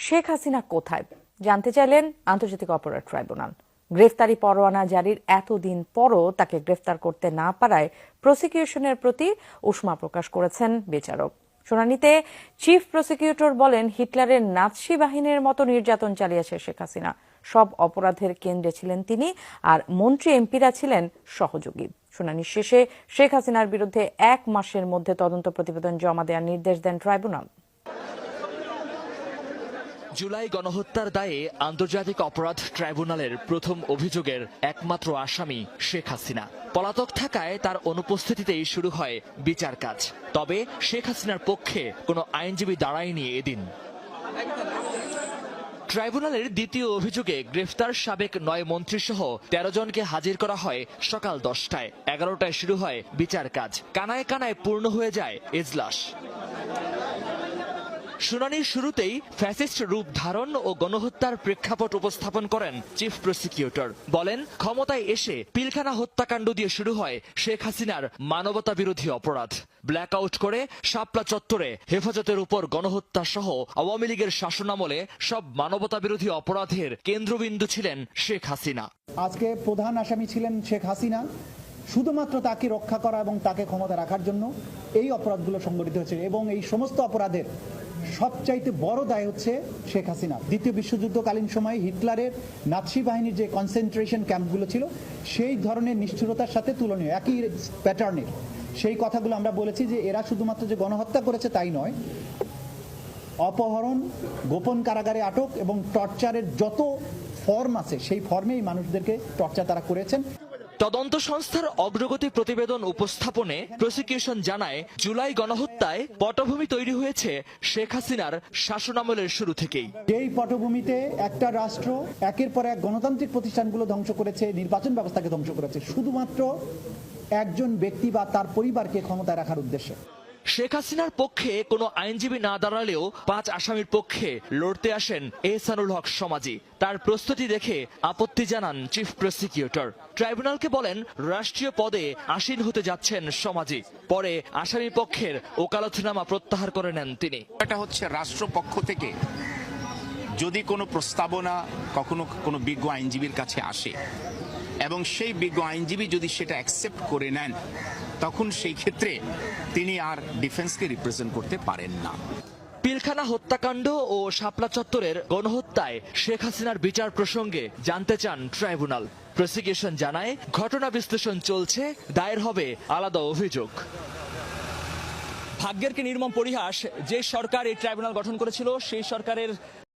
শেখ হাসিনা কোথায় জানতে চাইলেন আন্তর্জাতিক অপরাধ ট্রাইব্যুনাল। গ্রেফতারি পরোয়ানা জারির এতদিন পরও তাকে গ্রেফতার করতে না পারায় প্রসিকিউশনের প্রতি উষ্মা প্রকাশ করেছেন বিচারক। শুনানিতে চিফ প্রসিকিউটর বলেন, হিটলারের নাৎসি বাহিনীর মতো নির্যাতন চালিয়েছে শেখ হাসিনা। সব অপরাধের কেন্দ্রে ছিলেন তিনি, আর মন্ত্রী এমপিরা ছিলেন সহযোগী। শুনানি শেষে শেখ হাসিনার বিরুদ্ধে 1 মাসের মধ্যে তদন্ত প্রতিবেদন জমা দেওয়ার নির্দেশ দেন ট্রাইব্যুনাল। জুলাই গণহত্যার দায়ে আন্তর্জাতিক অপরাধ ট্রাইব্যুনালের প্রথম অভিযোগের একমাত্র আসামি শেখ হাসিনা। পলাতক থাকায় তার অনুপস্থিতিতেই শুরু হয় বিচার কাজ। তবে শেখ হাসিনার পক্ষে কোনো আইনজীবী দাঁড়ায়নি এদিন। ট্রাইব্যুনালের দ্বিতীয় অভিযোগে গ্রেফতার সাবেক 9 মন্ত্রীসহ 13 জনকে হাজির করা হয় সকাল 10টায়। 11টায় শুরু হয় বিচার কাজ। কানায় কানায় পূর্ণ হয়ে যায় এজলাস। শুনানির শুরুতেই ফ্যাসিস্ট রূপ ধারণ ও গণহত্যার প্রেক্ষাপট উপস্থাপন করেন চিফ প্রসিকিউটর। বলেন, ক্ষমতায় এসে পিলখানা হত্যাকাণ্ড দিয়ে শুরু হয় শেখ হাসিনার মানবতা বিরোধী অপরাধ। ব্ল্যাকআউট করে শাপলা চত্বরে হেফাজতের উপর গণহত্যা সহ আওয়ামী লীগের শাসনামলে সব মানবতা বিরোধী অপরাধের কেন্দ্রবিন্দু ছিলেন শেখ হাসিনা। আজকে প্রধান আসামি ছিলেন শেখ হাসিনা। শুধুমাত্র তাকে রক্ষা করা এবং তাকে ক্ষমতা রাখার জন্য এই অপরাধগুলো সংঘটিত হয়েছে, এবং এই সমস্ত অপরাধের সবচাইতে বড় দায় হচ্ছে শেখ হাসিনা। দ্বিতীয় বিশ্বযুদ্ধকালীন সময়ে হিটলারের নাৎসি বাহিনীর যে কনসেন্ট্রেশন ক্যাম্পগুলো ছিল, সেই ধরনের নিষ্ঠুরতার সাথে তুলনীয়, একই প্যাটার্নের। সেই কথাগুলো আমরা বলেছি যে এরা শুধুমাত্র যে গণহত্যা করেছে তাই নয়, অপহরণ, গোপন কারাগারে আটক এবং টর্চারের যত ফর্ম আছে সেই ফর্মেই মানুষদেরকে টর্চার তারা করেছেন। তদন্ত সংস্থার অগ্রগতি প্রতিবেদন উপস্থাপনে প্রসিকিউশন জানায়, জুলাই গণহত্যায় পটভূমি তৈরি হয়েছে শেখ হাসিনার শাসনামলের শুরু থেকেই। এই পটভূমিতে একটা রাষ্ট্র একের পর এক গণতান্ত্রিক প্রতিষ্ঠানগুলো ধ্বংস করেছে, নির্বাচন ব্যবস্থাকে ধ্বংস করেছে, শুধুমাত্র একজন ব্যক্তি বা তার পরিবারকে ক্ষমতায় রাখার উদ্দেশ্যে। শেখ হাসিনার পক্ষে কোনো আইনজীবী না দাঁড়ালেও 5 আসামির পক্ষে লড়তে আসেন এহসানুল হক সমাজি। তার প্রস্তুতি দেখে আপত্তি জানান চিফ প্রসিকিউটর। ট্রাইব্যুনালকে বলেন, রাষ্ট্রীয় পদে আসীন হতে যাচ্ছেন সমাজি। পরে আসামি পক্ষের ওকালতনামা প্রত্যাহার করে নেন তিনি। এটা হচ্ছে রাষ্ট্রপক্ষ থেকে যদি কোনো প্রস্তাবনা কখনো কোনো বিজ্ঞ আইনজীবীর কাছে আসে এবং সেই বিজ্ঞ আইনজীবী যদি সেটা অ্যাকসেপ্ট করে নেন, তখন সেই ক্ষেত্রে তিনি আর ডিফেন্সকে রিপ্রেজেন্ট করতে পারেন না। পিলখানা হত্যাকাণ্ড ও শাপলা চত্বরের গণহত্যায় শেখ হাসিনার বিচার প্রসঙ্গে জানতে চান ট্রাইব্যুনাল। প্রসিকিউশন জানায়, ঘটনা বিশ্লেষণ চলছে, দায়ের হবে আলাদা অভিযোগ। ভাগ্যের কি নির্মম পরিহাস, যে সরকার এই ট্রাইব্যুনাল গঠন করেছিল সেই সরকারের